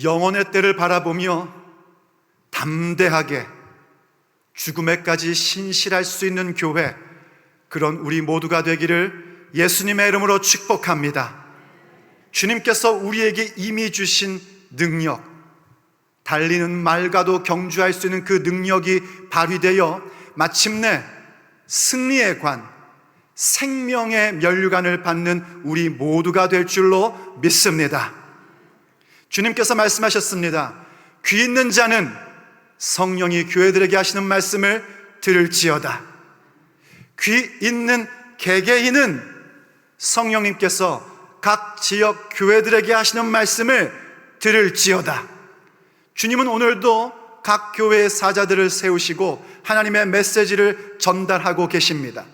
영혼의 때를 바라보며 담대하게 죽음에까지 신실할 수 있는 교회, 그런 우리 모두가 되기를 예수님의 이름으로 축복합니다. 주님께서 우리에게 이미 주신 능력, 달리는 말과도 경주할 수 있는 그 능력이 발휘되어 마침내 승리의 관, 생명의 면류관을 받는 우리 모두가 될 줄로 믿습니다. 주님께서 말씀하셨습니다. 귀 있는 자는 성령이 교회들에게 하시는 말씀을 들을지어다. 귀 있는 개개인은 성령님께서 각 지역 교회들에게 하시는 말씀을 들을지어다. 주님은 오늘도 각 교회의 사자들을 세우시고 하나님의 메시지를 전달하고 계십니다.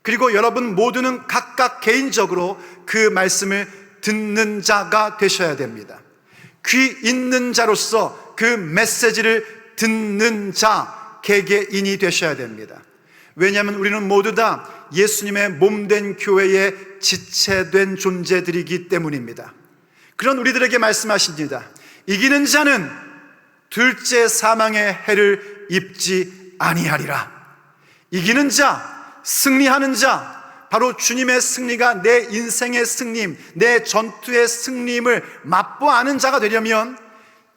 그리고 여러분 모두는 각각 개인적으로 그 말씀을 듣는 자가 되셔야 됩니다. 귀 있는 자로서 그 메시지를 듣는 자, 개개인이 되셔야 됩니다. 왜냐하면 우리는 모두 다 예수님의 몸된 교회에 지체된 존재들이기 때문입니다. 그런 우리들에게 말씀하십니다. 이기는 자는 둘째 사망의 해를 입지 아니하리라. 이기는 자, 승리하는 자, 바로 주님의 승리가 내 인생의 승리임, 내 전투의 승리임을 맛보아는 자가 되려면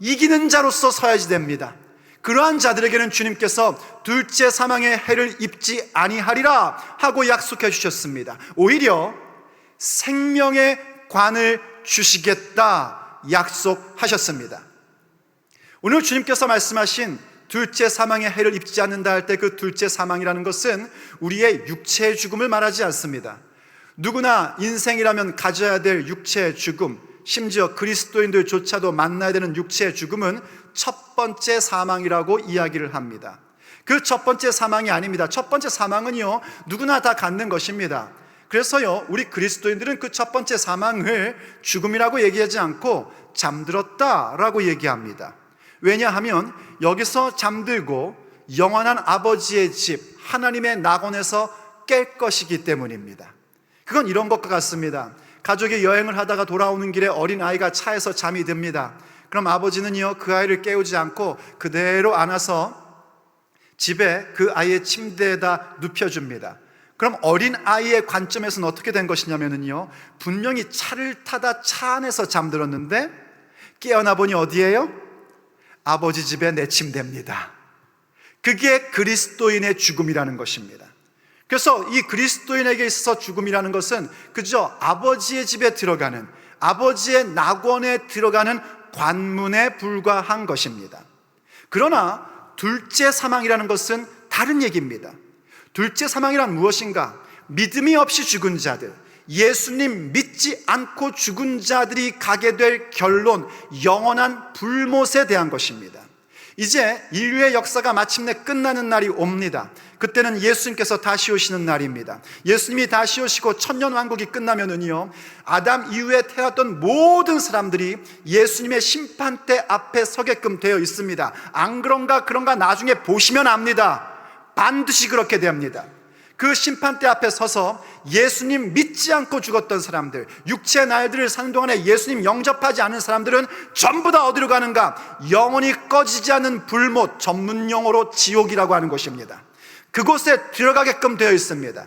이기는 자로서 서야지 됩니다. 그러한 자들에게는 주님께서 둘째 사망의 해를 입지 아니하리라 하고 약속해 주셨습니다. 오히려 생명의 관을 주시겠다 약속하셨습니다. 오늘 주님께서 말씀하신 둘째 사망의 해를 입지 않는다 할 때 그 둘째 사망이라는 것은 우리의 육체의 죽음을 말하지 않습니다. 누구나 인생이라면 가져야 될 육체의 죽음, 심지어 그리스도인들조차도 만나야 되는 육체의 죽음은 첫 번째 사망이라고 이야기를 합니다. 그 첫 번째 사망이 아닙니다. 첫 번째 사망은요, 누구나 다 갖는 것입니다. 그래서요, 우리 그리스도인들은 그 첫 번째 사망을 죽음이라고 얘기하지 않고 잠들었다라고 얘기합니다. 왜냐하면 여기서 잠들고 영원한 아버지의 집, 하나님의 낙원에서 깰 것이기 때문입니다. 그건 이런 것과 같습니다. 가족이 여행을 하다가 돌아오는 길에 어린아이가 차에서 잠이 듭니다. 그럼 아버지는요, 그 아이를 깨우지 않고 그대로 안아서 집에 그 아이의 침대에다 눕혀줍니다. 그럼 어린아이의 관점에서는 어떻게 된 것이냐면요, 분명히 차를 타다 차 안에서 잠들었는데 깨어나 보니 어디예요? 아버지 집에 내 침대입니다. 그게 그리스도인의 죽음이라는 것입니다. 그래서 이 그리스도인에게 있어서 죽음이라는 것은 그저 아버지의 집에 들어가는, 아버지의 낙원에 들어가는 관문에 불과한 것입니다. 그러나 둘째 사망이라는 것은 다른 얘기입니다. 둘째 사망이란 무엇인가? 믿음이 없이 죽은 자들, 예수님 믿지 않고 죽은 자들이 가게 될 결론, 영원한 불못에 대한 것입니다. 이제 인류의 역사가 마침내 끝나는 날이 옵니다. 그때는 예수님께서 다시 오시는 날입니다. 예수님이 다시 오시고 천년왕국이 끝나면은요, 아담 이후에 태어났던 모든 사람들이 예수님의 심판대 앞에 서게끔 되어 있습니다. 안 그런가 그런가 나중에 보시면 압니다. 반드시 그렇게 됩니다. 그 심판대 앞에 서서 예수님 믿지 않고 죽었던 사람들, 육체의 날들을 사는 동안에 예수님 영접하지 않은 사람들은 전부 다 어디로 가는가? 영원히 꺼지지 않는 불못, 전문 용어로 지옥이라고 하는 곳입니다. 그곳에 들어가게끔 되어 있습니다.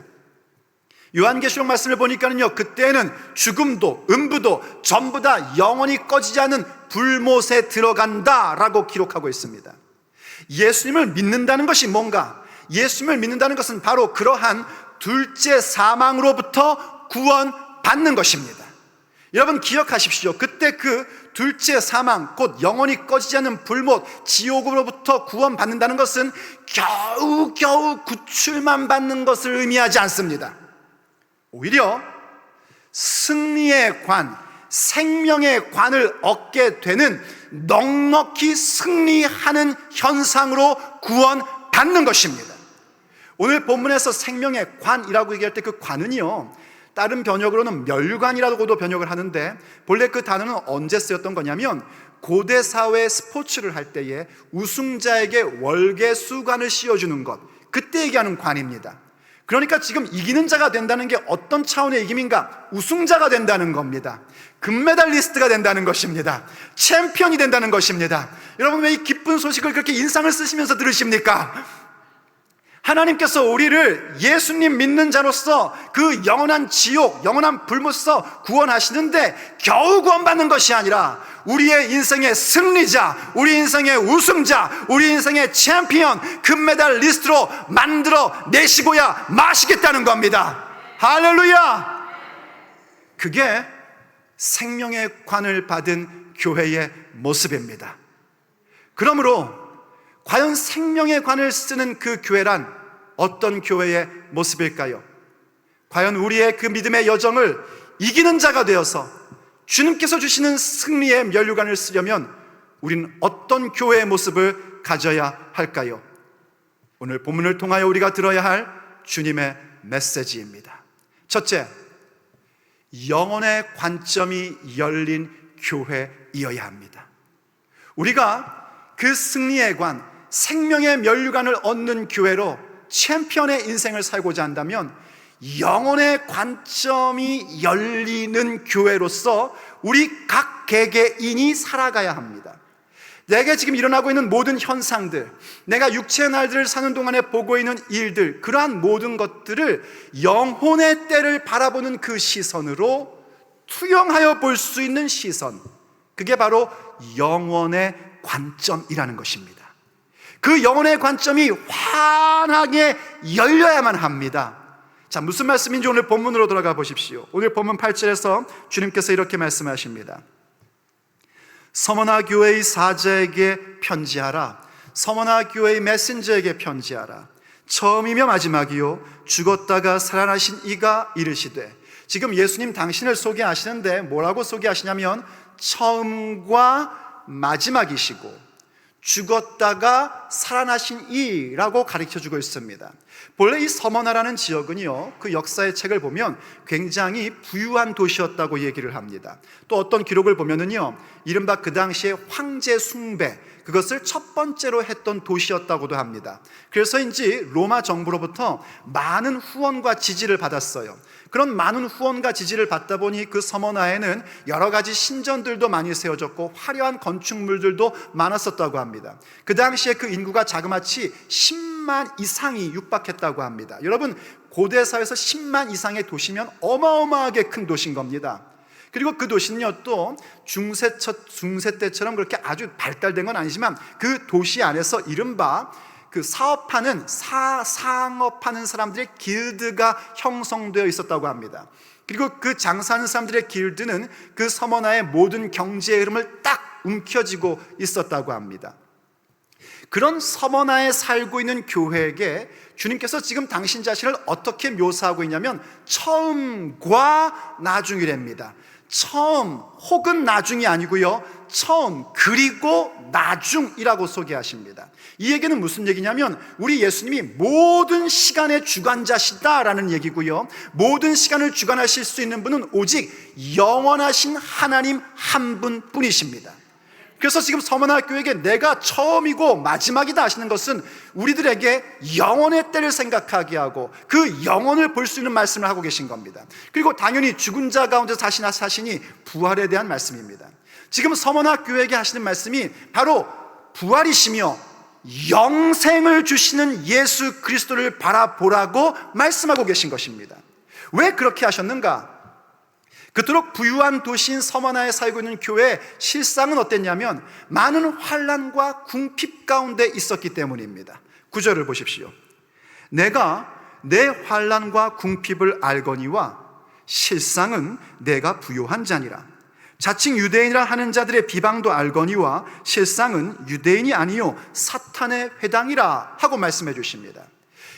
요한계시록 말씀을 보니까는요, 그때는 죽음도 음부도 전부 다 영원히 꺼지지 않는 불못에 들어간다라고 기록하고 있습니다. 예수님을 믿는다는 것이 뭔가? 예수님을 믿는다는 것은 바로 그러한 둘째 사망으로부터 구원받는 것입니다. 여러분 기억하십시오. 그때 그 둘째 사망, 곧 영원히 꺼지지 않는 불못, 지옥으로부터 구원받는다는 것은 겨우겨우 구출만 받는 것을 의미하지 않습니다. 오히려 승리의 관, 생명의 관을 얻게 되는 넉넉히 승리하는 현상으로 구원받는 것입니다. 오늘 본문에서 생명의 관이라고 얘기할 때 그 관은요, 다른 번역으로는 면류관이라고도 번역을 하는데, 본래 그 단어는 언제 쓰였던 거냐면 고대 사회 스포츠를 할 때에 우승자에게 월계 수관을 씌워주는 것, 그때 얘기하는 관입니다. 그러니까 지금 이기는 자가 된다는 게 어떤 차원의 이김인가? 우승자가 된다는 겁니다. 금메달리스트가 된다는 것입니다. 챔피언이 된다는 것입니다. 여러분, 왜 이 기쁜 소식을 그렇게 인상을 쓰시면서 들으십니까? 하나님께서 우리를 예수님 믿는 자로서 그 영원한 지옥, 영원한 불못서 구원하시는데 겨우 구원받는 것이 아니라 우리의 인생의 승리자, 우리 인생의 우승자, 우리 인생의 챔피언, 금메달리스트로 만들어 내시고야 마시겠다는 겁니다. 할렐루야! 그게 생명의 관을 받은 교회의 모습입니다. 그러므로 과연 생명의 관을 쓰는 그 교회란 어떤 교회의 모습일까요? 과연 우리의 그 믿음의 여정을 이기는 자가 되어서 주님께서 주시는 승리의 면류관을 쓰려면 우리는 어떤 교회의 모습을 가져야 할까요? 오늘 본문을 통하여 우리가 들어야 할 주님의 메시지입니다. 첫째, 영혼의 관점이 열린 교회이어야 합니다. 우리가 그 승리의 관, 생명의 면류관을 얻는 교회로 챔피언의 인생을 살고자 한다면 영혼의 관점이 열리는 교회로서 우리 각 개개인이 살아가야 합니다. 내게 지금 일어나고 있는 모든 현상들, 내가 육체의 날들을 사는 동안에 보고 있는 일들, 그러한 모든 것들을 영혼의 때를 바라보는 그 시선으로 투영하여 볼 수 있는 시선, 그게 바로 영혼의 관점이라는 것입니다. 그 영혼의 관점이 환하게 열려야만 합니다. 자, 무슨 말씀인지 오늘 본문으로 돌아가 보십시오. 오늘 본문 8절에서 주님께서 이렇게 말씀하십니다. 서머나 교회의 사제에게 편지하라. 서머나 교회의 메신저에게 편지하라. 처음이며 마지막이요 죽었다가 살아나신 이가 이르시되, 지금 예수님 당신을 소개하시는데 뭐라고 소개하시냐면 처음과 마지막이시고 죽었다가 살아나신 이라고 가르쳐주고 있습니다. 본래 이 서머나라는 지역은요, 그 역사의 책을 보면 굉장히 부유한 도시였다고 얘기를 합니다. 또 어떤 기록을 보면은요, 이른바 그 당시에 황제 숭배, 그것을 첫 번째로 했던 도시였다고도 합니다. 그래서인지 로마 정부로부터 많은 후원과 지지를 받았어요. 그런 많은 후원과 지지를 받다 보니 그 서머나에는 여러 가지 신전들도 많이 세워졌고 화려한 건축물들도 많았었다고 합니다. 그 당시에 그 인구가 자그마치 10만 이상이 육박했다고 합니다. 여러분, 고대사에서 10만 이상의 도시면 어마어마하게 큰 도시인 겁니다. 그리고 그 도시는요, 또 중세 때처럼 그렇게 아주 발달된 건 아니지만 그 도시 안에서 이른바 그 사업하는 상업하는 사람들의 길드가 형성되어 있었다고 합니다. 그리고 그 장사하는 사람들의 길드는 그 서머나의 모든 경제의 흐름을 딱 움켜쥐고 있었다고 합니다. 그런 서머나에 살고 있는 교회에게 주님께서 지금 당신 자신을 어떻게 묘사하고 있냐면 처음과 나중이랍니다. 처음 혹은 나중이 아니고요, 처음 그리고 나중이라고 소개하십니다. 이 얘기는 무슨 얘기냐면 우리 예수님이 모든 시간의 주관자시다라는 얘기고요, 모든 시간을 주관하실 수 있는 분은 오직 영원하신 하나님 한 분뿐이십니다. 그래서 지금 서머나 교회에게 내가 처음이고 마지막이다 하시는 것은 우리들에게 영원의 때를 생각하게 하고 그 영원을 볼 수 있는 말씀을 하고 계신 겁니다. 그리고 당연히 죽은 자 가운데 사시니 부활에 대한 말씀입니다. 지금 서머나 교회에게 하시는 말씀이 바로 부활이시며 영생을 주시는 예수 그리스도를 바라보라고 말씀하고 계신 것입니다. 왜 그렇게 하셨는가? 그토록 부유한 도시인 서머나에 살고 있는 교회의 실상은 어땠냐면 많은 환난과 궁핍 가운데 있었기 때문입니다. 9절을 보십시오. 내가 내 환난과 궁핍을 알거니와 실상은 내가 부요한 자니라. 자칭 유대인이라 하는 자들의 비방도 알거니와 실상은 유대인이 아니요 사탄의 회당이라 하고 말씀해 주십니다.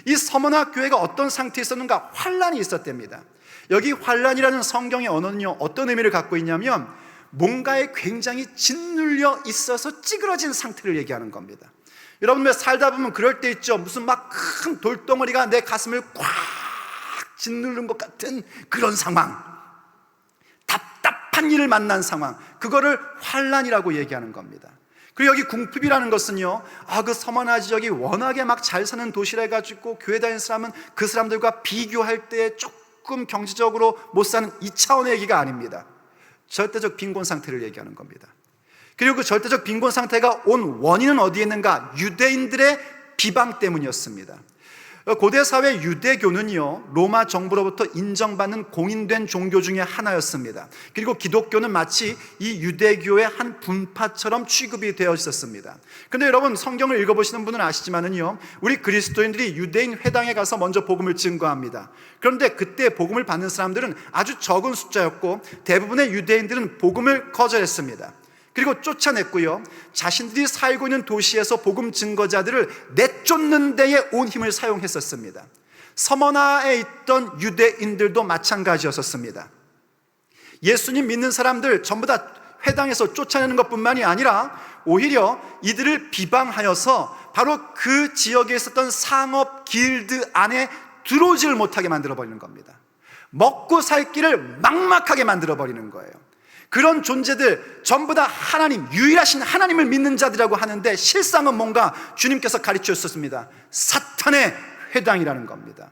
이 서머나 교회가 어떤 상태에 있었는가? 환난이 있었답니다. 여기 환난이라는 성경의 언어는요, 어떤 의미를 갖고 있냐면 뭔가에 굉장히 짓눌려 있어서 찌그러진 상태를 얘기하는 겁니다. 여러분, 왜 살다 보면 그럴 때 있죠? 무슨 막 큰 돌덩어리가 내 가슴을 꽉 짓누른 것 같은 그런 상황, 답답한 일을 만난 상황, 그거를 환난이라고 얘기하는 겁니다. 그리고 여기 궁핍이라는 것은요, 그 서머나 지역이 워낙에 막 잘 사는 도시라 해가지고 교회 다니는 사람은 그 사람들과 비교할 때 조금 경제적으로 못 사는 이 차원의 얘기가 아닙니다. 절대적 빈곤 상태를 얘기하는 겁니다. 그리고 그 절대적 빈곤 상태가 온 원인은 어디에 있는가? 유대인들의 비방 때문이었습니다. 고대 사회 유대교는요, 로마 정부로부터 인정받는 공인된 종교 중에 하나였습니다. 그리고 기독교는 마치 이 유대교의 한 분파처럼 취급이 되어 있었습니다. 근데 여러분, 성경을 읽어보시는 분은 아시지만은요, 우리 그리스도인들이 유대인 회당에 가서 먼저 복음을 증거합니다. 그런데 그때 복음을 받는 사람들은 아주 적은 숫자였고, 대부분의 유대인들은 복음을 거절했습니다. 그리고 쫓아냈고요, 자신들이 살고 있는 도시에서 복음 증거자들을 내쫓는 데에 온 힘을 사용했었습니다. 서머나에 있던 유대인들도 마찬가지였었습니다. 예수님 믿는 사람들 전부 다 회당에서 쫓아내는 것뿐만이 아니라 오히려 이들을 비방하여서 바로 그 지역에 있었던 상업 길드 안에 들어오지를 못하게 만들어버리는 겁니다. 먹고 살 길을 막막하게 만들어버리는 거예요. 그런 존재들 전부 다 하나님, 유일하신 하나님을 믿는 자들이라고 하는데 실상은 뭔가 주님께서 가르쳐 주셨습니다. 사탄의 회당이라는 겁니다.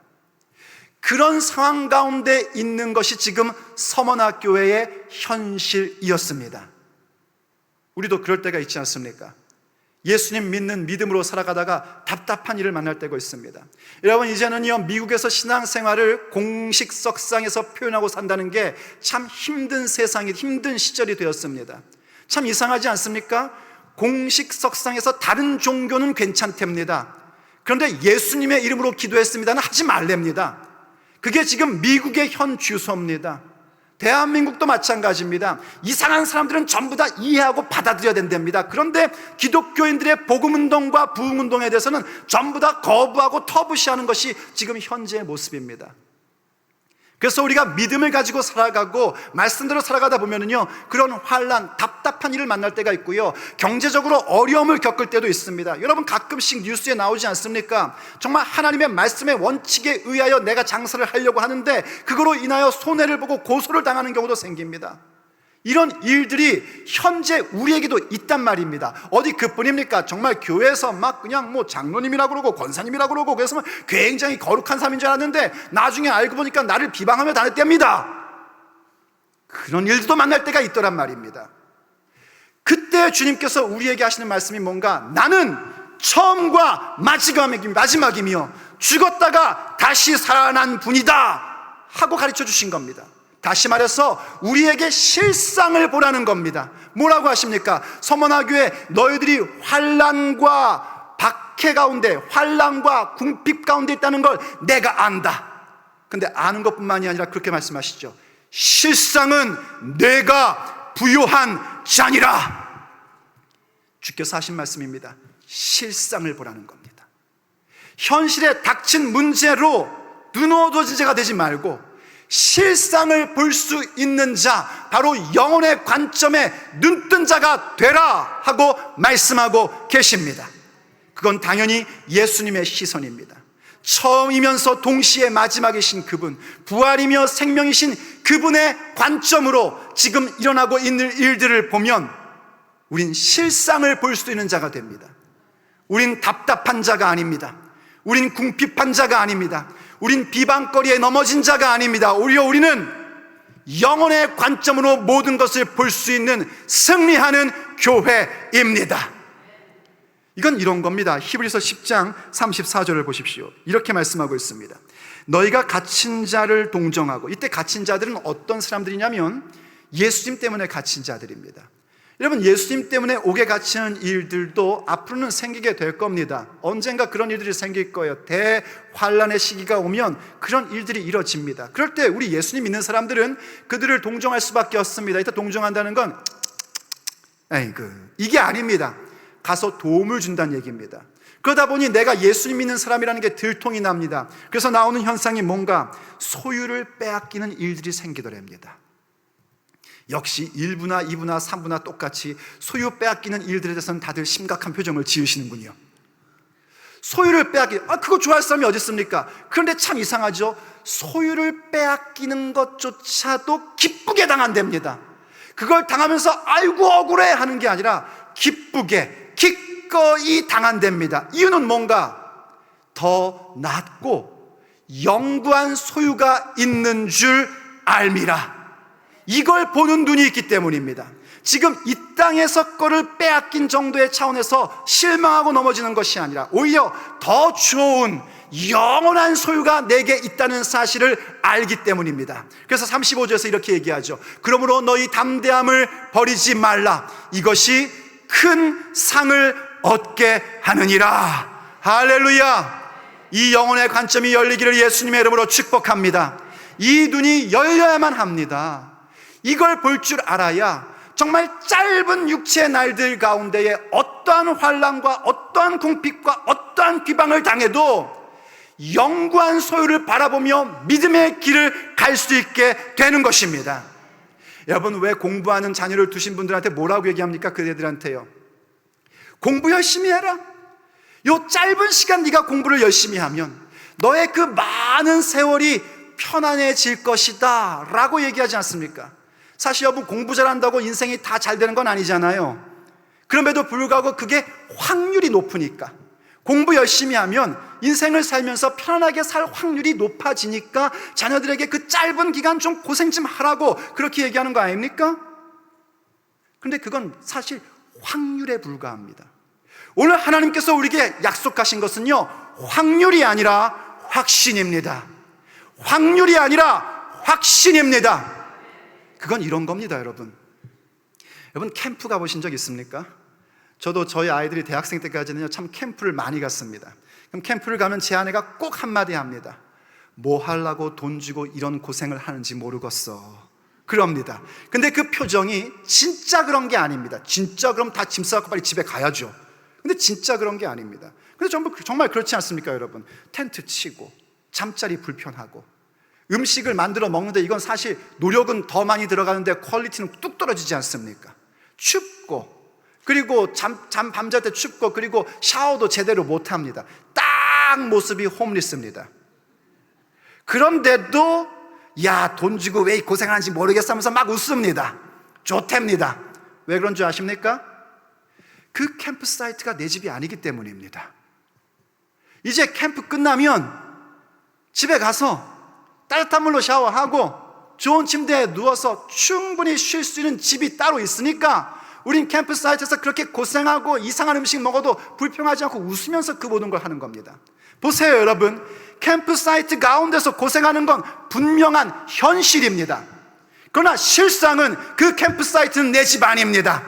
그런 상황 가운데 있는 것이 지금 서머나 교회의 현실이었습니다. 우리도 그럴 때가 있지 않습니까? 예수님 믿는 믿음으로 살아가다가 답답한 일을 만날 때가 있습니다. 여러분, 이제는요, 미국에서 신앙생활을 공식 석상에서 표현하고 산다는 게 참 힘든 세상이, 힘든 시절이 되었습니다. 참 이상하지 않습니까? 공식 석상에서 다른 종교는 괜찮답니다. 그런데 예수님의 이름으로 기도했습니다는 하지 말랍니다. 그게 지금 미국의 현 주소입니다. 대한민국도 마찬가지입니다. 이상한 사람들은 전부 다 이해하고 받아들여야 된답니다. 그런데 기독교인들의 복음운동과 부흥운동에 대해서는 전부 다 거부하고 터부시하는 것이 지금 현재의 모습입니다. 그래서 우리가 믿음을 가지고 살아가고 말씀대로 살아가다 보면은요, 그런 환난, 답답한 일을 만날 때가 있고요, 경제적으로 어려움을 겪을 때도 있습니다. 여러분, 가끔씩 뉴스에 나오지 않습니까? 정말 하나님의 말씀의 원칙에 의하여 내가 장사를 하려고 하는데 그거로 인하여 손해를 보고 고소를 당하는 경우도 생깁니다. 이런 일들이 현재 우리에게도 있단 말입니다. 어디 그뿐입니까? 정말 교회에서 막 그냥 장로님이라고 그러고 권사님이라고 그러고 그래서 굉장히 거룩한 사람인 줄 알았는데 나중에 알고 보니까 나를 비방하며 다녔답니다. 그런 일들도 만날 때가 있더란 말입니다. 그때 주님께서 우리에게 하시는 말씀이 뭔가? 나는 처음과 마지막이며 죽었다가 다시 살아난 분이다 하고 가르쳐 주신 겁니다. 다시 말해서 우리에게 실상을 보라는 겁니다. 뭐라고 하십니까? 서머나 교회, 너희들이 환난과 박해 가운데, 환난과 궁핍 가운데 있다는 걸 내가 안다. 근데 아는 것뿐만이 아니라 그렇게 말씀하시죠. 실상은 내가 부요한 자니라. 주께서 하신 말씀입니다. 실상을 보라는 겁니다. 현실에 닥친 문제로 눈어두진 자가 되지 말고 실상을 볼 수 있는 자, 바로 영혼의 관점에 눈뜬 자가 되라 하고 말씀하고 계십니다. 그건 당연히 예수님의 시선입니다. 처음이면서 동시에 마지막이신 그분, 부활이며 생명이신 그분의 관점으로 지금 일어나고 있는 일들을 보면 우린 실상을 볼 수 있는 자가 됩니다. 우린 답답한 자가 아닙니다. 우린 궁핍한 자가 아닙니다. 우린 비방거리에 넘어진 자가 아닙니다. 오히려 우리는 영혼의 관점으로 모든 것을 볼 수 있는 승리하는 교회입니다. 이건 이런 겁니다. 히브리서 10장 34절을 보십시오. 이렇게 말씀하고 있습니다. 너희가 갇힌 자를 동정하고, 이때 갇힌 자들은 어떤 사람들이냐면 예수님 때문에 갇힌 자들입니다. 여러분, 예수님 때문에 옥에 갇히는 일들도 앞으로는 생기게 될 겁니다. 언젠가 그런 일들이 생길 거예요. 대환란의 시기가 오면 그런 일들이 이뤄집니다. 그럴 때 우리 예수님 믿는 사람들은 그들을 동정할 수밖에 없습니다. 이때 동정한다는 건 이게 아닙니다. 가서 도움을 준다는 얘기입니다. 그러다 보니 내가 예수님 믿는 사람이라는 게 들통이 납니다. 그래서 나오는 현상이 뭔가 소유를 빼앗기는 일들이 생기더랍니다. 역시 1부나 2부나 3부나 똑같이 소유 빼앗기는 일들에 대해서는 다들 심각한 표정을 지으시는군요. 소유를 그거 좋아할 사람이 어디 있습니까? 그런데 참 이상하죠. 소유를 빼앗기는 것조차도 기쁘게 당한답니다. 그걸 당하면서 아이고 억울해 하는 게 아니라 기쁘게 기꺼이 당한답니다. 이유는 뭔가? 더 낫고 영구한 소유가 있는 줄 알미라. 이걸 보는 눈이 있기 때문입니다. 지금 이 땅에서 거를 빼앗긴 정도의 차원에서 실망하고 넘어지는 것이 아니라 오히려 더 좋은 영원한 소유가 내게 있다는 사실을 알기 때문입니다. 그래서 35절에서 이렇게 얘기하죠. 그러므로 너희 담대함을 버리지 말라. 이것이 큰 상을 얻게 하느니라. 할렐루야. 이 영혼의 관점이 열리기를 예수님의 이름으로 축복합니다. 이 눈이 열려야만 합니다. 이걸 볼 줄 알아야 정말 짧은 육체의 날들 가운데에 어떠한 환난과 어떠한 궁핍과 어떠한 비방을 당해도 영구한 소유를 바라보며 믿음의 길을 갈 수 있게 되는 것입니다. 여러분, 왜 공부하는 자녀를 두신 분들한테 뭐라고 얘기합니까? 그대들한테요, 공부 열심히 해라. 요 짧은 시간 네가 공부를 열심히 하면 너의 그 많은 세월이 편안해질 것이다 라고 얘기하지 않습니까? 사실 여러분, 공부 잘한다고 인생이 다 잘 되는 건 아니잖아요. 그럼에도 불구하고 그게 확률이 높으니까, 공부 열심히 하면 인생을 살면서 편안하게 살 확률이 높아지니까 자녀들에게 그 짧은 기간 좀 고생 좀 하라고 그렇게 얘기하는 거 아닙니까? 그런데 그건 사실 확률에 불과합니다. 오늘 하나님께서 우리에게 약속하신 것은요, 확률이 아니라 확신입니다. 확률이 아니라 확신입니다. 그건 이런 겁니다, 여러분. 여러분, 캠프 가보신 적 있습니까? 저도 저희 아이들이 대학생 때까지는요, 참 캠프를 많이 갔습니다. 그럼 캠프를 가면 제 아내가 꼭 한마디 합니다. 뭐 하려고 돈 주고 이런 고생을 하는지 모르겠어. 그럽니다. 근데 그 표정이 진짜 그런 게 아닙니다. 진짜 그럼 다 짐 싸갖고 빨리 집에 가야죠. 근데 진짜 그런 게 아닙니다. 근데 정말 그렇지 않습니까, 여러분? 텐트 치고 잠자리 불편하고 음식을 만들어 먹는데 이건 사실 노력은 더 많이 들어가는데 퀄리티는 뚝 떨어지지 않습니까? 춥고, 그리고 밤잘 때 춥고, 그리고 샤워도 제대로 못합니다. 딱 모습이 홈리스입니다. 그런데도 야, 돈 주고 왜 고생하는지 모르겠어 하면서 막 웃습니다. 좋답니다. 왜 그런 줄 아십니까? 그 캠프 사이트가 내 집이 아니기 때문입니다. 이제 캠프 끝나면 집에 가서 따뜻한 물로 샤워하고 좋은 침대에 누워서 충분히 쉴 수 있는 집이 따로 있으니까 우린 캠프 사이트에서 그렇게 고생하고 이상한 음식 먹어도 불평하지 않고 웃으면서 그 모든 걸 하는 겁니다. 보세요, 여러분. 캠프 사이트 가운데서 고생하는 건 분명한 현실입니다. 그러나 실상은 그 캠프 사이트는 내 집 아닙니다.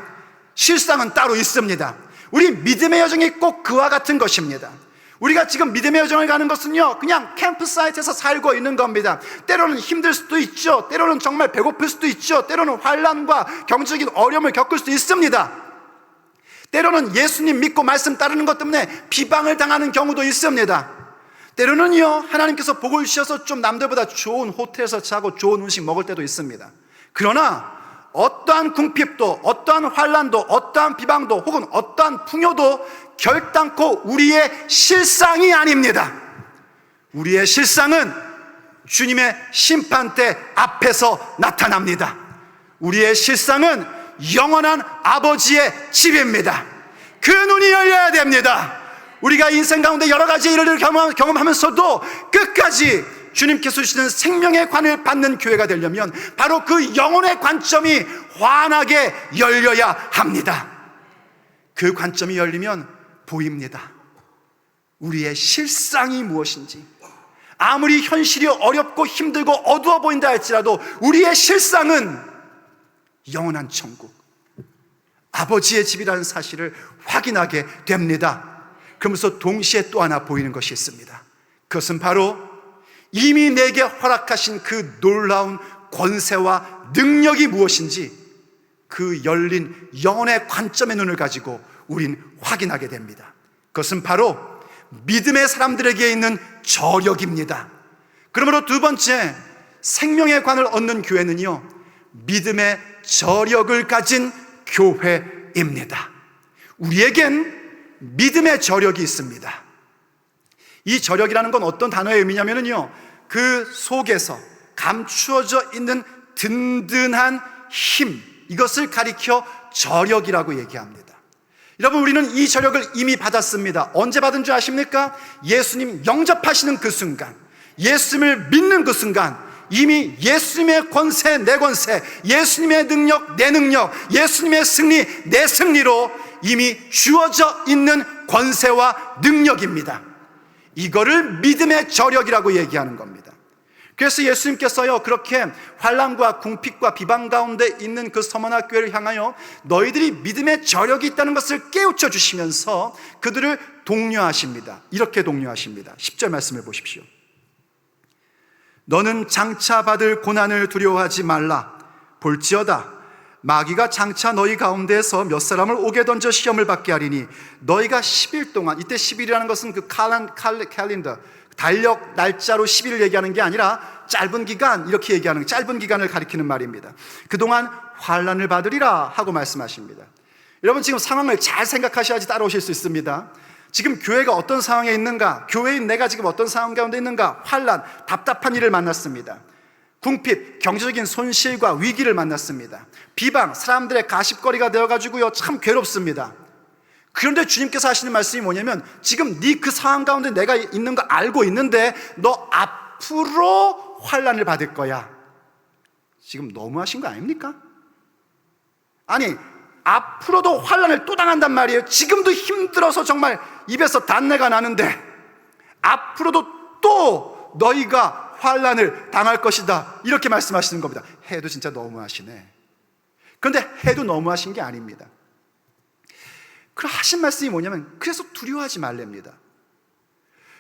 실상은 따로 있습니다. 우리 믿음의 여정이 꼭 그와 같은 것입니다. 우리가 지금 믿음의 여정을 가는 것은요, 그냥 캠프 사이트에서 살고 있는 겁니다. 때로는 힘들 수도 있죠. 때로는 정말 배고플 수도 있죠. 때로는 환난과 경제적인 어려움을 겪을 수도 있습니다. 때로는 예수님 믿고 말씀 따르는 것 때문에 비방을 당하는 경우도 있습니다. 때로는요, 하나님께서 복을 주셔서 좀 남들보다 좋은 호텔에서 자고 좋은 음식 먹을 때도 있습니다. 그러나 어떠한 궁핍도, 어떠한 환난도, 어떠한 비방도, 혹은 어떠한 풍요도 결단코 우리의 실상이 아닙니다. 우리의 실상은 주님의 심판대 앞에서 나타납니다. 우리의 실상은 영원한 아버지의 집입니다. 그 눈이 열려야 됩니다. 우리가 인생 가운데 여러 가지 일을 경험하면서도 끝까지 주님께서 주시는 생명의 관을 받는 교회가 되려면 바로 그 영혼의 관점이 환하게 열려야 합니다. 그 관점이 열리면 보입니다. 우리의 실상이 무엇인지. 아무리 현실이 어렵고 힘들고 어두워 보인다 할지라도 우리의 실상은 영원한 천국, 아버지의 집이라는 사실을 확인하게 됩니다. 그러면서 동시에 또 하나 보이는 것이 있습니다. 그것은 바로 이미 내게 허락하신 그 놀라운 권세와 능력이 무엇인지 그 열린 영혼의 관점의 눈을 가지고 우린 확인하게 됩니다. 그것은 바로 믿음의 사람들에게 있는 저력입니다. 그러므로 두 번째, 생명의 관을 얻는 교회는요, 믿음의 저력을 가진 교회입니다. 우리에겐 믿음의 저력이 있습니다. 이 저력이라는 건 어떤 단어의 의미냐면요, 그 속에서 감추어져 있는 든든한 힘, 이것을 가리켜 저력이라고 얘기합니다. 여러분, 우리는 이 저력을 이미 받았습니다. 언제 받은 줄 아십니까? 예수님 영접하시는 그 순간, 예수님을 믿는 그 순간, 이미 예수님의 권세 내 권세, 예수님의 능력 내 능력, 예수님의 승리 내 승리로 이미 주어져 있는 권세와 능력입니다. 이거를 믿음의 저력이라고 얘기하는 겁니다. 그래서 예수님께서요, 그렇게 환난과 궁핍과 비방 가운데 있는 그 서머나 교회를 향하여 너희들이 믿음의 저력이 있다는 것을 깨우쳐 주시면서 그들을 독려하십니다. 이렇게 독려하십니다. 10절 말씀을 보십시오. 너는 장차 받을 고난을 두려워하지 말라. 볼지어다 마귀가 장차 너희 가운데에서 몇 사람을 옥에 던져 시험을 받게 하리니 너희가 10일 동안, 이때 10일이라는 것은 그 캘린더, 달력 날짜로 10일을 얘기하는 게 아니라 짧은 기간, 이렇게 얘기하는, 짧은 기간을 가리키는 말입니다. 그동안 환난을 받으리라 하고 말씀하십니다. 여러분, 지금 상황을 잘 생각하셔야지 따라오실 수 있습니다. 지금 교회가 어떤 상황에 있는가, 교회인 내가 지금 어떤 상황 가운데 있는가, 환난, 답답한 일을 만났습니다. 궁핍, 경제적인 손실과 위기를 만났습니다. 비방, 사람들의 가십거리가 되어가지고요, 참 괴롭습니다. 그런데 주님께서 하시는 말씀이 뭐냐면, 지금 네 그 상황 가운데 내가 있는 거 알고 있는데 너 앞으로 환난을 받을 거야. 지금 너무하신 거 아닙니까? 아니, 앞으로도 환난을 또 당한단 말이에요. 지금도 힘들어서 정말 입에서 단내가 나는데 앞으로도 또 너희가 환난을 당할 것이다, 이렇게 말씀하시는 겁니다. 해도 진짜 너무하시네. 그런데 해도 너무하신 게 아닙니다. 그 하신 말씀이 뭐냐면, 그래서 두려워하지 말랍니다.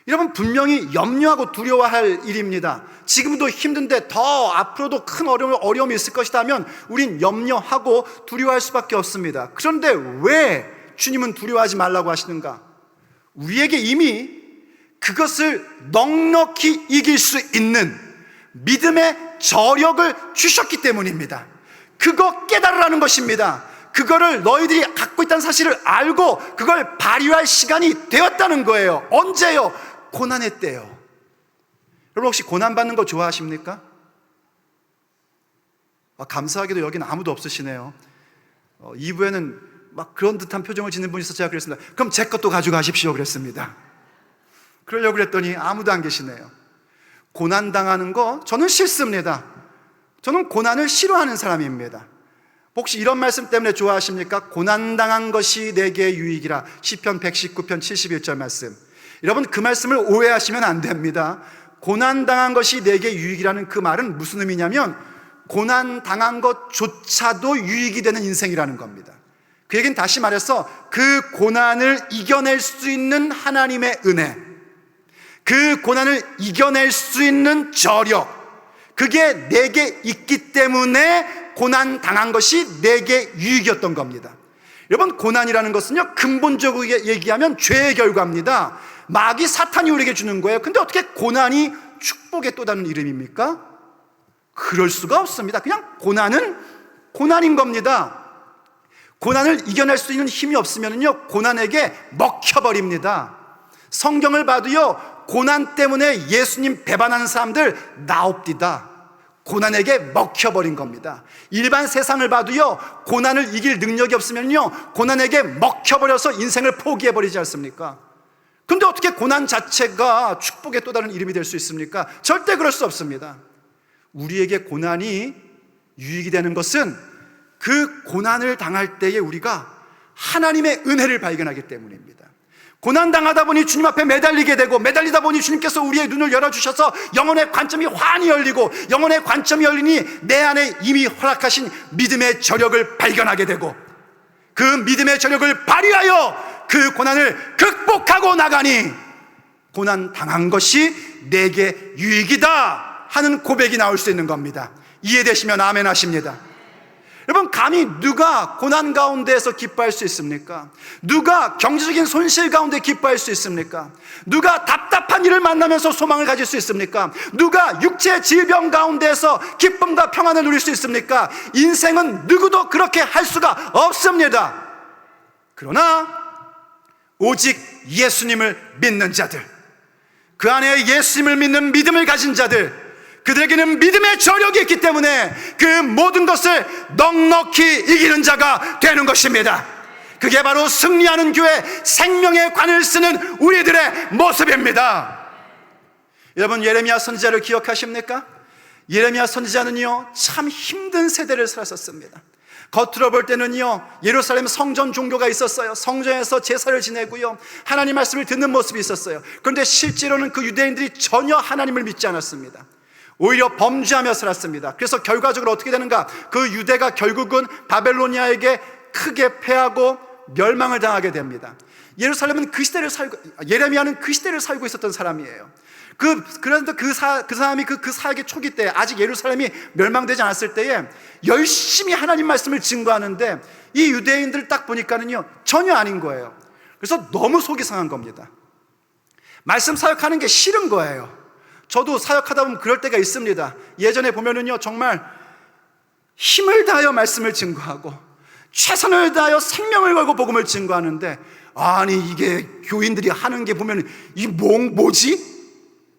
여러분, 분명히 염려하고 두려워할 일입니다. 지금도 힘든데 더 앞으로도 큰 어려움이 있을 것이라면 우린 염려하고 두려워할 수밖에 없습니다. 그런데 왜 주님은 두려워하지 말라고 하시는가? 우리에게 이미 그것을 넉넉히 이길 수 있는 믿음의 저력을 주셨기 때문입니다. 그거 깨달으라는 것입니다. 그거를 너희들이 갖고 있다는 사실을 알고 그걸 발휘할 시간이 되었다는 거예요. 언제요? 고난의 때요. 여러분, 혹시 고난받는 거 좋아하십니까? 감사하게도 여기는 아무도 없으시네요. 2부에는 막 그런 듯한 표정을 짓는 분이 있어서 제가 그랬습니다. 그럼 제 것도 가져가십시오 그랬습니다. 그러려고 그랬더니 아무도 안 계시네요. 고난당하는 거 저는 싫습니다. 저는 고난을 싫어하는 사람입니다. 혹시 이런 말씀 때문에 좋아하십니까? 고난당한 것이 내게 유익이라. 시편 119편 71절 말씀. 여러분, 그 말씀을 오해하시면 안 됩니다. 고난당한 것이 내게 유익이라는 그 말은 무슨 의미냐면, 고난당한 것조차도 유익이 되는 인생이라는 겁니다. 그 얘기는 다시 말해서 그 고난을 이겨낼 수 있는 하나님의 은혜, 그 고난을 이겨낼 수 있는 저력, 그게 내게 있기 때문에 고난 당한 것이 내게 유익이었던 겁니다. 여러분, 고난이라는 것은요, 근본적으로 얘기하면 죄의 결과입니다. 마귀 사탄이 우리에게 주는 거예요. 근데 어떻게 고난이 축복의 또 다른 이름입니까? 그럴 수가 없습니다. 그냥 고난은 고난인 겁니다. 고난을 이겨낼 수 있는 힘이 없으면요, 고난에게 먹혀버립니다. 성경을 봐도요, 고난 때문에 예수님 배반하는 사람들 나옵디다. 고난에게 먹혀버린 겁니다. 일반 세상을 봐도요, 고난을 이길 능력이 없으면요, 고난에게 먹혀버려서 인생을 포기해버리지 않습니까? 근데 어떻게 고난 자체가 축복의 또 다른 이름이 될 수 있습니까? 절대 그럴 수 없습니다. 우리에게 고난이 유익이 되는 것은 그 고난을 당할 때에 우리가 하나님의 은혜를 발견하기 때문입니다. 고난당하다 보니 주님 앞에 매달리게 되고, 매달리다 보니 주님께서 우리의 눈을 열어주셔서 영혼의 관점이 환히 열리고, 영혼의 관점이 열리니 내 안에 이미 허락하신 믿음의 저력을 발견하게 되고, 그 믿음의 저력을 발휘하여 그 고난을 극복하고 나가니 고난 당한 것이 내게 유익이다 하는 고백이 나올 수 있는 겁니다. 이해되시면 아멘 하십니다. 여러분, 감히 누가 고난 가운데에서 기뻐할 수 있습니까? 누가 경제적인 손실 가운데 기뻐할 수 있습니까? 누가 답답한 일을 만나면서 소망을 가질 수 있습니까? 누가 육체 질병 가운데에서 기쁨과 평안을 누릴 수 있습니까? 인생은 누구도 그렇게 할 수가 없습니다. 그러나 오직 예수님을 믿는 자들, 그 안에 예수님을 믿는 믿음을 가진 자들, 그들에게는 믿음의 저력이 있기 때문에 그 모든 것을 넉넉히 이기는 자가 되는 것입니다. 그게 바로 승리하는 교회, 생명의 관을 쓰는 우리들의 모습입니다. 여러분, 예레미야 선지자를 기억하십니까? 예레미야 선지자는요, 참 힘든 세대를 살았었습니다. 겉으로 볼 때는요, 예루살렘 성전 종교가 있었어요. 성전에서 제사를 지내고요, 하나님 말씀을 듣는 모습이 있었어요. 그런데 실제로는 그 유대인들이 전혀 하나님을 믿지 않았습니다. 오히려 범죄하며 살았습니다. 그래서 결과적으로 어떻게 되는가? 그 유대가 결국은 바벨로니아에게 크게 패하고 멸망을 당하게 됩니다. 예루살렘은 그 시대를 예레미야는 그 시대를 살고 있었던 사람이에요. 그런데 그 사람이 그 사역의 초기 때, 아직 예루살렘이 멸망되지 않았을 때에 열심히 하나님 말씀을 증거하는데, 이 유대인들 딱 보니까는요, 전혀 아닌 거예요. 그래서 너무 속이 상한 겁니다. 말씀 사역하는 게 싫은 거예요. 저도 사역하다 보면 그럴 때가 있습니다. 예전에 보면은요, 정말 힘을 다하여 말씀을 증거하고 최선을 다하여 생명을 걸고 복음을 증거하는데, 아니 이게 교인들이 하는 게 보면 이 뭐지?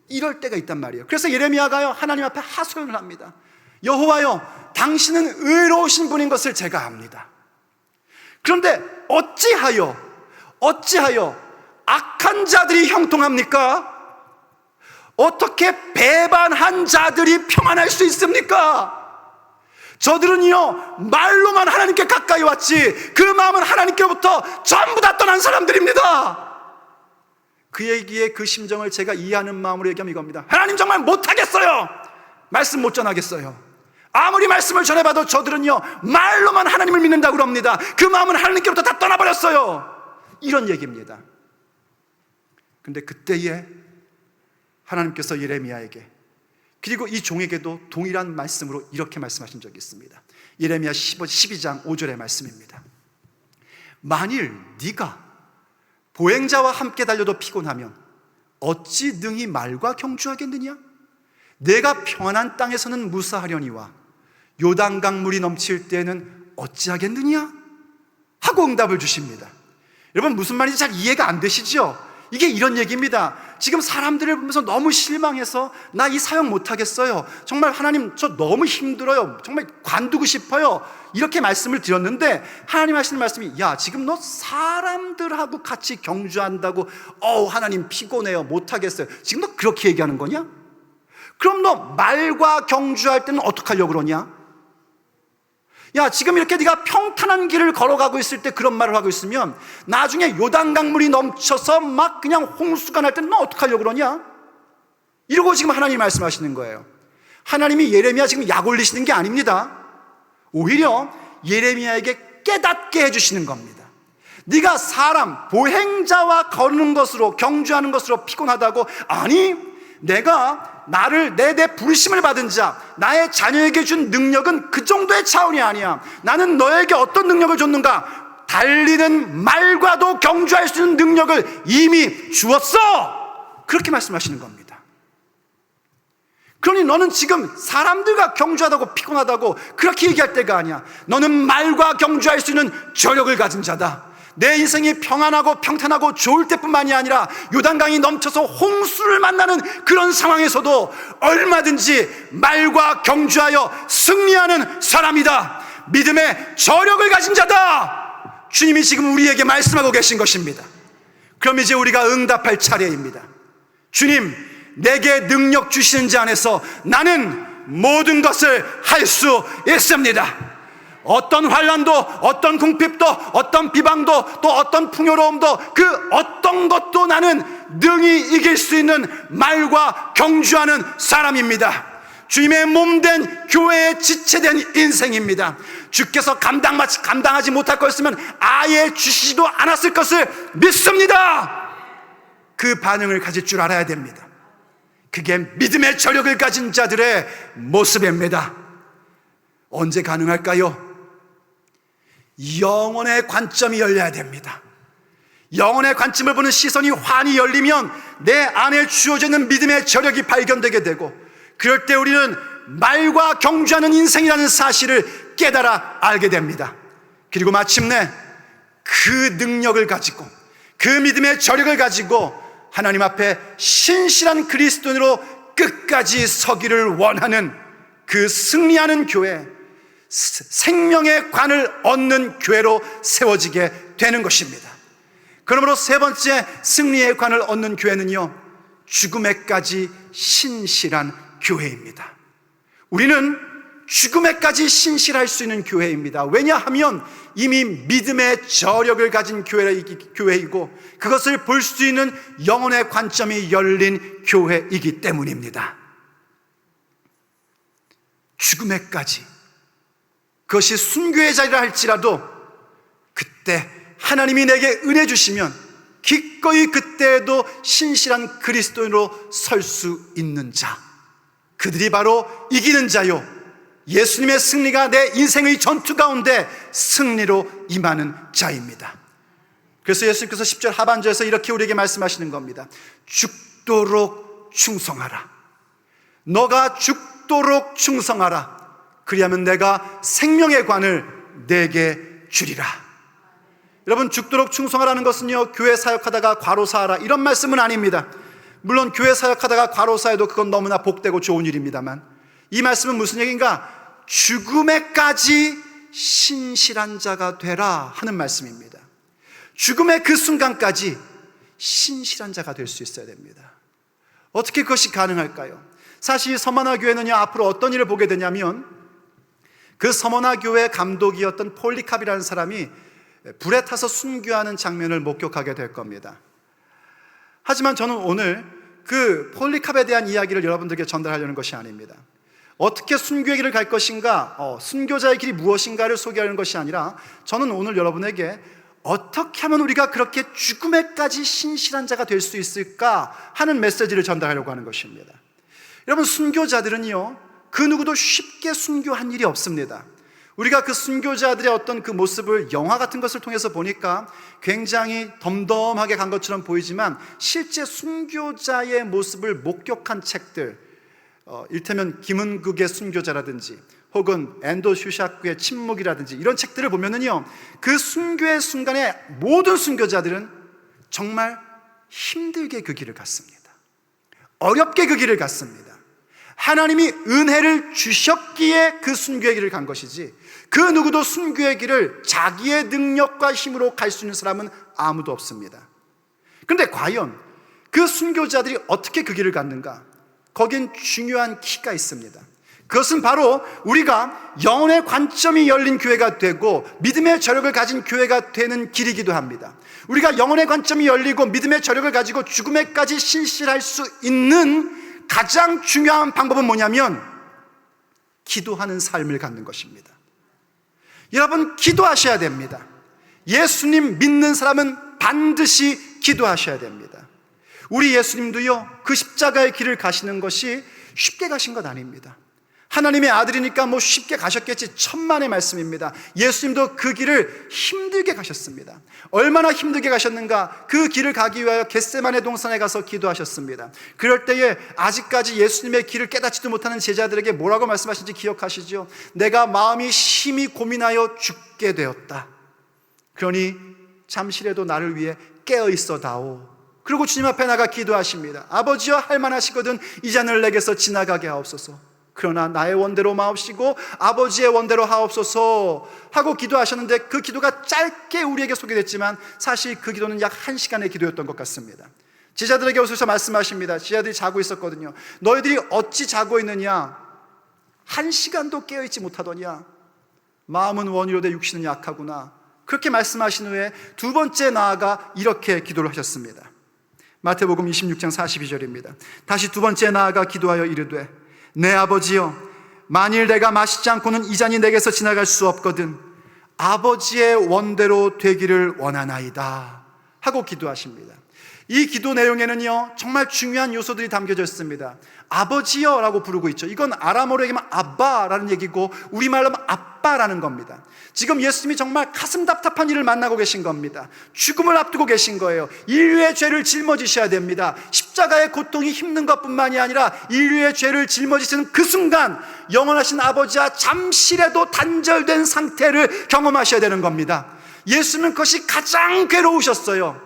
이럴 때가 있단 말이에요. 그래서 예레미야가요, 하나님 앞에 하소연을 합니다. 여호와여, 당신은 의로우신 분인 것을 제가 압니다. 그런데 어찌하여 악한 자들이 형통합니까? 어떻게 배반한 자들이 평안할 수 있습니까? 저들은요, 말로만 하나님께 가까이 왔지 그 마음은 하나님께로부터 전부 다 떠난 사람들입니다. 그 얘기에 그 심정을 제가 이해하는 마음으로 얘기하면 이겁니다. 하나님 정말 못하겠어요. 말씀 못 전하겠어요. 아무리 말씀을 전해봐도 저들은요, 말로만 하나님을 믿는다고 그럽니다. 그 마음은 하나님께로부터 다 떠나버렸어요. 이런 얘기입니다. 근데 그때에 하나님께서 예레미야에게, 그리고 이 종에게도 동일한 말씀으로 이렇게 말씀하신 적이 있습니다. 예레미야 12장 5절의 말씀입니다. 만일 네가 보행자와 함께 달려도 피곤하면 어찌 능히 말과 경주하겠느냐? 내가 평안한 땅에서는 무사하려니와 요단강 물이 넘칠 때에는 어찌하겠느냐? 하고 응답을 주십니다. 여러분, 무슨 말인지 잘 이해가 안 되시죠? 이게 이런 얘기입니다. 지금 사람들을 보면서 너무 실망해서 나 이 사역 못하겠어요, 정말 하나님 저 너무 힘들어요, 정말 관두고 싶어요, 이렇게 말씀을 드렸는데 하나님 하시는 말씀이, 야 지금 너 사람들하고 같이 경주한다고 하나님 피곤해요, 못하겠어요, 지금 너 그렇게 얘기하는 거냐? 그럼 너 말과 경주할 때는 어떻게 하려고 그러냐? 야 지금 이렇게 네가 평탄한 길을 걸어가고 있을 때 그런 말을 하고 있으면 나중에 요단강물이 넘쳐서 막 그냥 홍수가 날 때는 너 어떡하려고 그러냐? 이러고 지금 하나님이 말씀하시는 거예요. 하나님이 예레미야 지금 약 올리시는 게 아닙니다. 오히려 예레미야에게 깨닫게 해주시는 겁니다. 네가 사람, 보행자와 걷는 것으로, 경주하는 것으로 피곤하다고, 아니 내가 내 부르심을 받은 자, 나의 자녀에게 준 능력은 그 정도의 차원이 아니야. 나는 너에게 어떤 능력을 줬는가? 달리는 말과도 경주할 수 있는 능력을 이미 주었어. 그렇게 말씀하시는 겁니다. 그러니 너는 지금 사람들과 경주하다고 피곤하다고 그렇게 얘기할 때가 아니야. 너는 말과 경주할 수 있는 저력을 가진 자다. 내 인생이 평안하고 평탄하고 좋을 때뿐만이 아니라 요단강이 넘쳐서 홍수를 만나는 그런 상황에서도 얼마든지 말과 경주하여 승리하는 사람이다. 믿음의 저력을 가진 자다. 주님이 지금 우리에게 말씀하고 계신 것입니다. 그럼 이제 우리가 응답할 차례입니다. 주님, 내게 능력 주시는 자 안에서 나는 모든 것을 할 수 있습니다. 어떤 환난도, 어떤 궁핍도, 어떤 비방도, 또 어떤 풍요로움도, 그 어떤 것도 나는 능히 이길 수 있는 말과 경주하는 사람입니다. 주님의 몸된 교회에 지체된 인생입니다. 주께서 감당하지 못할 것이면 아예 주시지도 않았을 것을 믿습니다. 그 반응을 가질 줄 알아야 됩니다. 그게 믿음의 저력을 가진 자들의 모습입니다. 언제 가능할까요? 영혼의 관점이 열려야 됩니다. 영혼의 관점을 보는 시선이 환히 열리면 내 안에 주어져 있는 믿음의 저력이 발견되게 되고, 그럴 때 우리는 말과 경주하는 인생이라는 사실을 깨달아 알게 됩니다. 그리고 마침내 그 능력을 가지고, 그 믿음의 저력을 가지고 하나님 앞에 신실한 그리스도인으로 끝까지 서기를 원하는 그 승리하는 교회, 생명의 관을 얻는 교회로 세워지게 되는 것입니다. 그러므로 세 번째 승리의 관을 얻는 교회는요, 죽음에까지 신실한 교회입니다. 우리는 죽음에까지 신실할 수 있는 교회입니다. 왜냐하면 이미 믿음의 저력을 가진 교회이고 그것을 볼 수 있는 영혼의 관점이 열린 교회이기 때문입니다. 죽음에까지, 그것이 순교의 자리라 할지라도 그때 하나님이 내게 은혜 주시면 기꺼이 그때에도 신실한 그리스도인으로 설 수 있는 자, 그들이 바로 이기는 자요, 예수님의 승리가 내 인생의 전투 가운데 승리로 임하는 자입니다. 그래서 예수님께서 10절 하반절에서 이렇게 우리에게 말씀하시는 겁니다. 죽도록 충성하라. 너가 죽도록 충성하라. 그리하면 내가 생명의 관을 내게 주리라. 여러분, 죽도록 충성하라는 것은요, 교회 사역하다가 과로사하라 이런 말씀은 아닙니다. 물론 교회 사역하다가 과로사해도 그건 너무나 복되고 좋은 일입니다만, 이 말씀은 무슨 얘기인가? 죽음에까지 신실한 자가 되라 하는 말씀입니다. 죽음의 그 순간까지 신실한 자가 될 수 있어야 됩니다. 어떻게 그것이 가능할까요? 사실 서머나 교회는요, 앞으로 어떤 일을 보게 되냐면, 그 서머나 교회 감독이었던 폴리캅이라는 사람이 불에 타서 순교하는 장면을 목격하게 될 겁니다. 하지만 저는 오늘 그 폴리캅에 대한 이야기를 여러분들에게 전달하려는 것이 아닙니다. 어떻게 순교의 길을 갈 것인가, 순교자의 길이 무엇인가를 소개하는 것이 아니라, 저는 오늘 여러분에게 어떻게 하면 우리가 그렇게 죽음에까지 신실한 자가 될 수 있을까 하는 메시지를 전달하려고 하는 것입니다. 여러분, 순교자들은요, 그 누구도 쉽게 순교한 일이 없습니다. 우리가 그 순교자들의 어떤 그 모습을 영화 같은 것을 통해서 보니까 굉장히 덤덤하게 간 것처럼 보이지만, 실제 순교자의 모습을 목격한 책들, 일테면 김은국의 순교자라든지 혹은 앤도 슈샤크의 침묵이라든지 이런 책들을 보면은요, 그 순교의 순간에 모든 순교자들은 정말 힘들게 그 길을 갔습니다. 어렵게 그 길을 갔습니다. 하나님이 은혜를 주셨기에 그 순교의 길을 간 것이지, 그 누구도 순교의 길을 자기의 능력과 힘으로 갈 수 있는 사람은 아무도 없습니다. 그런데 과연 그 순교자들이 어떻게 그 길을 갔는가? 거긴 중요한 키가 있습니다. 그것은 바로 우리가 영혼의 관점이 열린 교회가 되고 믿음의 저력을 가진 교회가 되는 길이기도 합니다. 우리가 영혼의 관점이 열리고 믿음의 저력을 가지고 죽음에까지 신실할 수 있는 가장 중요한 방법은 뭐냐면, 기도하는 삶을 갖는 것입니다. 여러분, 기도하셔야 됩니다. 예수님 믿는 사람은 반드시 기도하셔야 됩니다. 우리 예수님도요, 그 십자가의 길을 가시는 것이 쉽게 가신 것 아닙니다. 하나님의 아들이니까 뭐 쉽게 가셨겠지, 천만의 말씀입니다. 예수님도 그 길을 힘들게 가셨습니다. 얼마나 힘들게 가셨는가? 그 길을 가기 위하여 겟세마네 동산에 가서 기도하셨습니다. 그럴 때에 아직까지 예수님의 길을 깨닫지도 못하는 제자들에게 뭐라고 말씀하신지 기억하시죠? 내가 마음이 심히 고민하여 죽게 되었다. 그러니 잠시라도 나를 위해 깨어있어 다오. 그리고 주님 앞에 나가 기도하십니다. 아버지여, 할만하시거든 이 잔을 내게서 지나가게 하옵소서. 그러나 나의 원대로 마옵시고 아버지의 원대로 하옵소서 하고 기도하셨는데, 그 기도가 짧게 우리에게 소개됐지만 사실 그 기도는 약 1시간의 기도였던 것 같습니다. 제자들에게 오셔서 말씀하십니다. 제자들이 자고 있었거든요. 너희들이 어찌 자고 있느냐? 1시간도 깨어있지 못하더냐? 마음은 원이로되 육신은 약하구나. 그렇게 말씀하신 후에 두 번째 나아가 이렇게 기도를 하셨습니다. 마태복음 26장 42절입니다. 다시 두 번째 나아가 기도하여 이르되, 내 아버지여, 만일 내가 마시지 않고는 이 잔이 내게서 지나갈 수 없거든 아버지의 원대로 되기를 원하나이다 하고 기도하십니다. 이 기도 내용에는요, 정말 중요한 요소들이 담겨져 있습니다. 아버지여 라고 부르고 있죠. 이건 아람어로 얘기하면 아바라는 얘기고 우리말로 하면 아빠라는 겁니다. 지금 예수님이 정말 가슴 답답한 일을 만나고 계신 겁니다. 죽음을 앞두고 계신 거예요. 인류의 죄를 짊어지셔야 됩니다. 십자가의 고통이 힘든 것뿐만이 아니라 인류의 죄를 짊어지시는 그 순간 영원하신 아버지와 잠시라도 단절된 상태를 경험하셔야 되는 겁니다. 예수님은 그것이 가장 괴로우셨어요.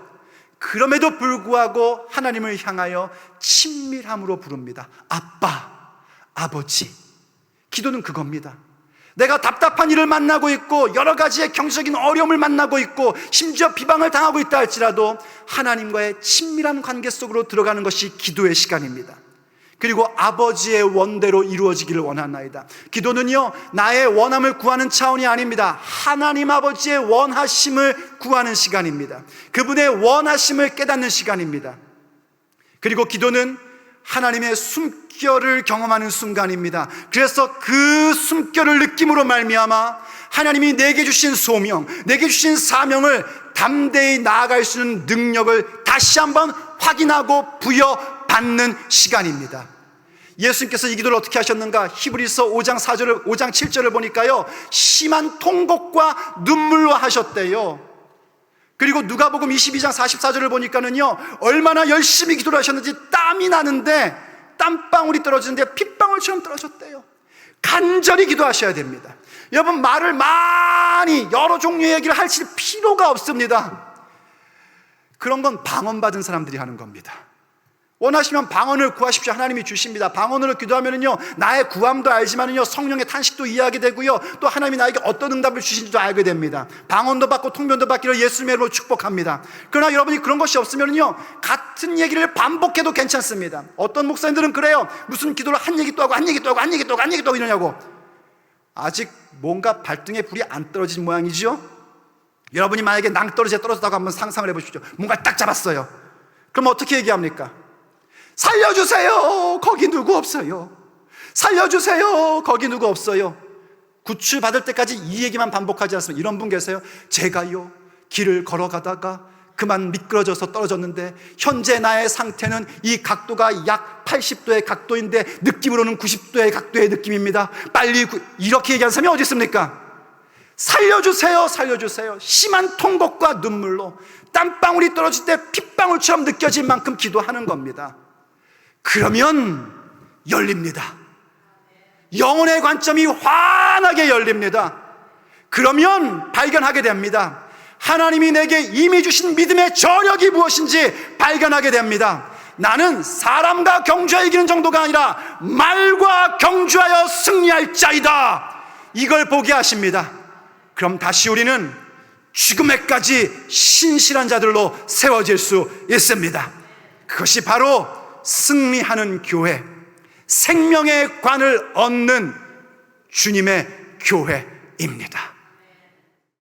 그럼에도 불구하고 하나님을 향하여 친밀함으로 부릅니다. 아빠, 아버지. 기도는 그겁니다. 내가 답답한 일을 만나고 있고 여러 가지의 경제적인 어려움을 만나고 있고 심지어 비방을 당하고 있다 할지라도 하나님과의 친밀한 관계 속으로 들어가는 것이 기도의 시간입니다. 그리고 아버지의 원대로 이루어지기를 원하나이다. 기도는요, 나의 원함을 구하는 차원이 아닙니다. 하나님 아버지의 원하심을 구하는 시간입니다. 그분의 원하심을 깨닫는 시간입니다. 그리고 기도는 하나님의 숨결을 경험하는 순간입니다. 그래서 그 숨결을 느낌으로 말미암아 하나님이 내게 주신 소명, 내게 주신 사명을 담대히 나아갈 수 있는 능력을 다시 한번 확인하고 부여받는 시간입니다. 예수님께서 이 기도를 어떻게 하셨는가? 히브리서 5장 7절을 보니까요, 심한 통곡과 눈물로 하셨대요. 그리고 누가복음 22장 44절을 보니까는요, 얼마나 열심히 기도를 하셨는지 땀이 나는데 땀방울이 떨어지는데 핏방울처럼 떨어졌대요. 간절히 기도하셔야 됩니다. 여러분, 말을 많이 여러 종류의 얘기를 할 필요가 없습니다. 그런 건 방언받은 사람들이 하는 겁니다. 원하시면 방언을 구하십시오. 하나님이 주십니다. 방언으로 기도하면은요, 나의 구함도 알지만은요, 성령의 탄식도 이해하게 되고요, 또 하나님이 나에게 어떤 응답을 주시는지도 알게 됩니다. 방언도 받고 통변도 받기를 예수님의 이름으로 축복합니다. 그러나 여러분이 그런 것이 없으면은요, 같은 얘기를 반복해도 괜찮습니다. 어떤 목사님들은 그래요. 무슨 기도를 한 얘기 또 하고 한 얘기 또 하고 한 얘기 또 하고 한 얘기 또 하고 이러냐고. 아직 뭔가 발등에 불이 안 떨어진 모양이죠. 여러분이 만약에 낭떠러지에 떨어졌다고 한번 상상을 해보십시오. 뭔가 딱 잡았어요. 그럼 어떻게 얘기합니까? 살려주세요. 거기 누구 없어요. 살려주세요. 거기 누구 없어요. 구출받을 때까지 이 얘기만 반복하지 않습니다. 이런 분 계세요. 제가요, 길을 걸어가다가 그만 미끄러져서 떨어졌는데 현재 나의 상태는 이 각도가 약 80도의 각도인데 느낌으로는 90도의 각도의 느낌입니다. 빨리 이렇게 얘기하는 사람이 어디 있습니까? 살려주세요. 살려주세요. 심한 통곡과 눈물로 땀방울이 떨어질 때 핏방울처럼 느껴질 만큼 기도하는 겁니다. 그러면 열립니다. 영혼의 관점이 환하게 열립니다. 그러면 발견하게 됩니다. 하나님이 내게 이미 주신 믿음의 저력이 무엇인지 발견하게 됩니다. 나는 사람과 경주하여 이기는 정도가 아니라 말과 경주하여 승리할 자이다. 이걸 보게 하십니다. 그럼 다시 우리는 죽음에까지 신실한 자들로 세워질 수 있습니다. 그것이 바로 승리하는 교회, 생명의 관을 얻는 주님의 교회입니다.